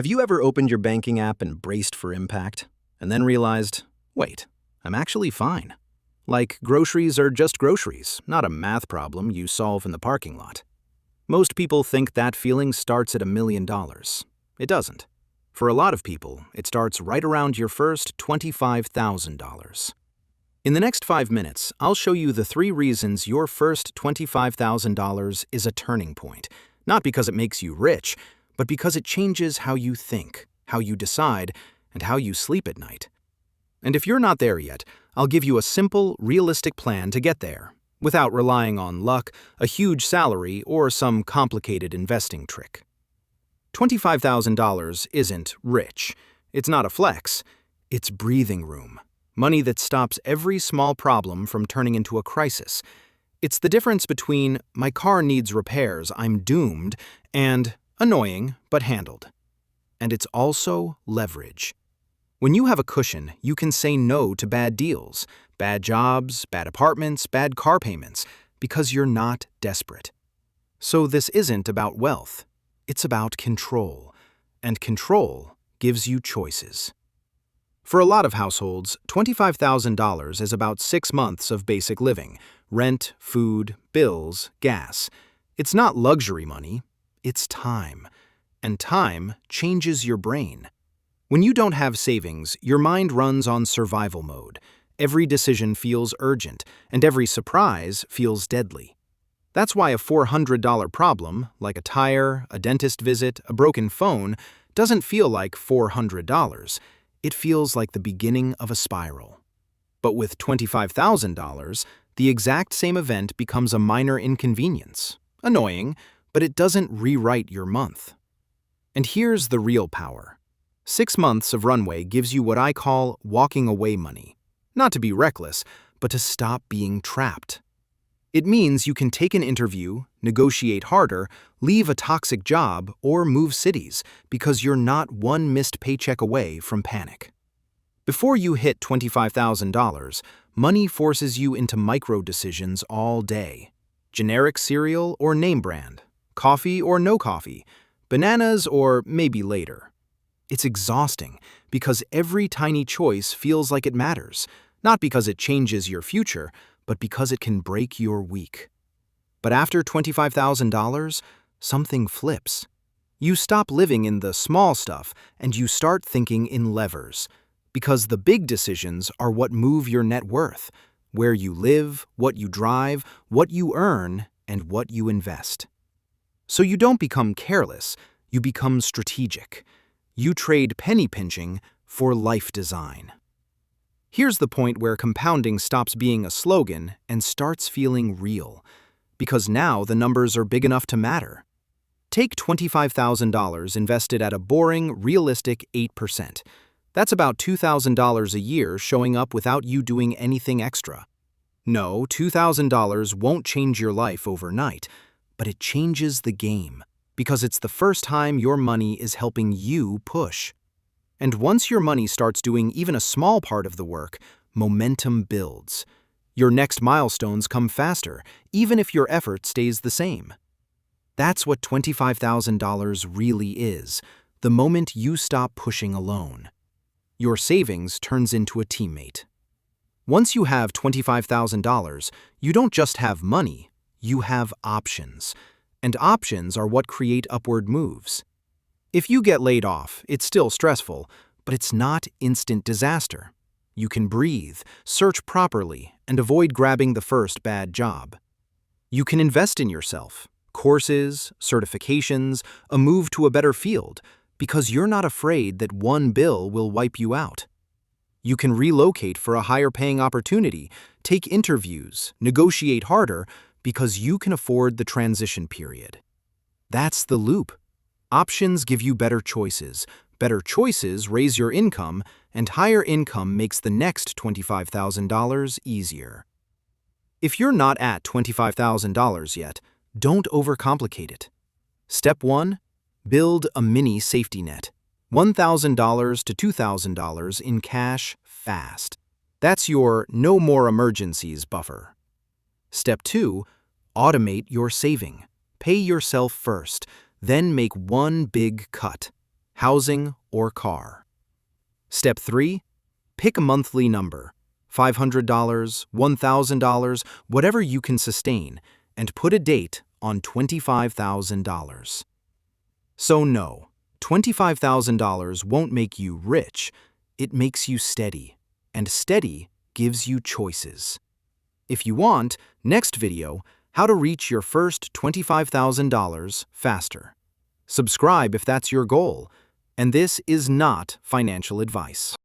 Have you ever opened your banking app and braced for impact, and then realized, wait, I'm actually fine? Like groceries are just groceries, not a math problem you solve in the parking lot. Most people think that feeling starts at $1,000,000. It doesn't. For a lot of people, it starts right around your first $25,000. In the next 5 minutes, I'll show you the 3 reasons your first $25,000 is a turning point, not because it makes you rich, but because it changes how you think, how you decide, and how you sleep at night. And if you're not there yet, I'll give you a simple, realistic plan to get there, without relying on luck, a huge salary, or some complicated investing trick. $25,000 isn't rich. It's not a flex. It's breathing room. Money that stops every small problem from turning into a crisis. It's the difference between my car needs repairs, I'm doomed, and annoying but handled. And it's also leverage. When you have a cushion, you can say no to bad deals, bad jobs, bad apartments, bad car payments, because you're not desperate. So this isn't about wealth. It's about control. And control gives you choices. For a lot of households, $25,000 is about 6 months of basic living: rent, food, bills, gas. It's not luxury money, it's time. And time changes your brain. When you don't have savings, your mind runs on survival mode. Every decision feels urgent, and every surprise feels deadly. That's why a $400 problem, like a tire, a dentist visit, a broken phone, doesn't feel like $400. It feels like the beginning of a spiral. But with $25,000, the exact same event becomes a minor inconvenience. Annoying, but it doesn't rewrite your month. And here's the real power. 6 months of runway gives you what I call walking away money. Not to be reckless, but to stop being trapped. It means you can take an interview, negotiate harder, leave a toxic job, or move cities because you're not one missed paycheck away from panic. Before you hit $25,000, money forces you into micro decisions all day. Generic cereal or name brand, coffee or no coffee, bananas or maybe later. It's exhausting because every tiny choice feels like it matters, not because it changes your future, but because it can break your week. But after $25,000, something flips. You stop living in the small stuff and you start thinking in levers, because the big decisions are what move your net worth: where you live, what you drive, what you earn, and what you invest. So you don't become careless, you become strategic. You trade penny pinching for life design. Here's the point where compounding stops being a slogan and starts feeling real, because now the numbers are big enough to matter. Take $25,000 invested at a boring, realistic 8%. That's about $2,000 a year showing up without you doing anything extra. No, $2,000 won't change your life overnight, but it changes the game, because it's the first time your money is helping you push. And once your money starts doing even a small part of the work, momentum builds. Your next milestones come faster, even if your effort stays the same. That's what $25,000 really is, the moment you stop pushing alone. Your savings turns into a teammate. Once you have $25,000, you don't just have money, you have options. And options are what create upward moves. If you get laid off, it's still stressful, but it's not instant disaster. You can breathe, search properly, and avoid grabbing the first bad job. You can invest in yourself, courses, certifications, a move to a better field, because you're not afraid that one bill will wipe you out. You can relocate for a higher-paying opportunity, take interviews, negotiate harder, because you can afford the transition period. That's the loop. Options give you better choices raise your income, and higher income makes the next $25,000 easier. If you're not at $25,000 yet, don't overcomplicate it. Step 1. Build a mini safety net. $1,000 to $2,000 in cash fast. That's your no more emergencies buffer. Step 2. Automate your saving. Pay yourself first, then make one big cut. housing, or car. Step 3. Pick a monthly number, $500, $1,000, whatever you can sustain, and put a date on $25,000. So no, $25,000 won't make you rich, it makes you steady, and steady gives you choices. If you want, next video, how to reach your first $25,000 faster. Subscribe if that's your goal, and this is not financial advice.